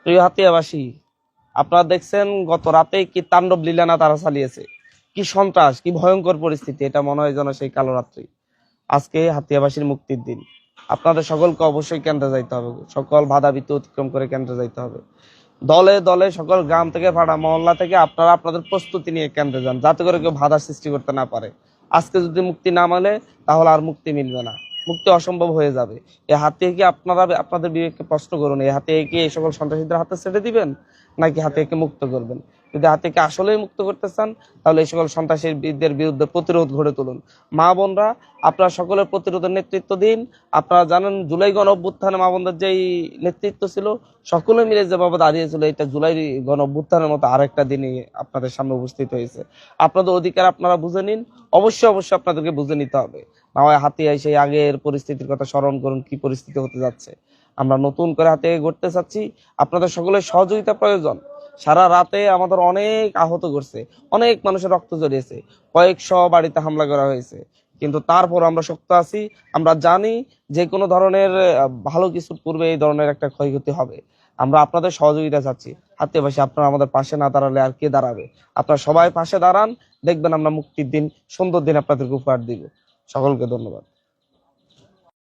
প্রিয় হাতিয়াবাসী, আপনারা দেখছেন গত রাতে কি তাণ্ডব লীলা না তারা চালিয়েছে, কি সন্ত্রাস, কি ভয়ঙ্কর পরিস্থিতি। এটা মনে হয় যেন সেই কালো রাত্রি। আজকে হাতিয়াবাসীর মুক্তির দিন। আপনাদের সকলকে অবশ্যই কেন্দ্রে যাইতে হবে, সকল বাধা বিধি অতিক্রম করে কেন্দ্রে যাইতে হবে। দলে দলে সকল গ্রাম থেকে পাড়া মহল্লা থেকে আপনারা আপনাদের প্রস্তুতি নিয়ে কেন্দ্রে যান, যাতে করে কেউ বাধা সৃষ্টি করতে না পারে। আজকে যদি মুক্তি না মেলে তাহলে আর মুক্তি মিলবে না, মুক্তি অসম্ভব হয়ে যাবে। এই হাতিয়াকে আপনারা আপনাদের বিবেককে প্রশ্ন করুন, এই হাতিয়াকে এই সকল সন্ত্রাসীদের হাতে ছেড়ে দিবেন নাকি হাতিয়াকে মুক্ত করবেন? যদি হাতিয়াকে আসলেই মুক্ত করতে চান তাহলে এই সকল সন্ত্রাসীদের বিরুদ্ধে প্রতিরোধ গড়ে তুলুন। মা বোনরা, আপনারা সকলের প্রতিরোধের নেতৃত্ব দিন। আপনারা জানেন জুলাই গণ অভ্যুত্থানে মা বোনদের যেই নেতৃত্ব ছিল, সকলে মিলে যেভাবে দাঁড়িয়েছিল, এটা জুলাই গণ অভ্যুত্থানের মতো আরেকটা দিনই আপনাদের সামনে উপস্থিত হয়েছে। আপনাদের অধিকার আপনারা বুঝে নিন, অবশ্যই অবশ্যই আপনাদেরকে বুঝে নিতে হবে। না হয় হাতিয়ায় সেই আগের পরিস্থিতির কথা স্মরণ করুন, কি পরিস্থিতি হতে যাচ্ছে। আমরা নতুন করে হাতে গড়তে চাচ্ছি, আপনাদের সকলের সহযোগিতা প্রয়োজন। সারা রাতে আমাদের অনেক আহত করছে, অনেক মানুষের রক্ত জড়িয়েছে, কয়েকশো বাড়িতে হামলা করা হয়েছে, কিন্তু তারপর আমরা শক্ত আছি। আমরা জানি যে কোনো ধরনের ভালো কিছুর পূর্বে এই ধরনের একটা ক্ষয়ক্ষতি হবে। আমরা আপনাদের সহযোগিতা চাচ্ছি। হাতিয়াবাসী, আপনারা আমাদের পাশে না দাঁড়ালে আর কে দাঁড়াবে? আপনারা সবাই পাশে দাঁড়ান, দেখবেন আমরা মুক্তির দিন, সুন্দর দিন আপনাদেরকে উপহার দিব। সকলকে ধন্যবাদ।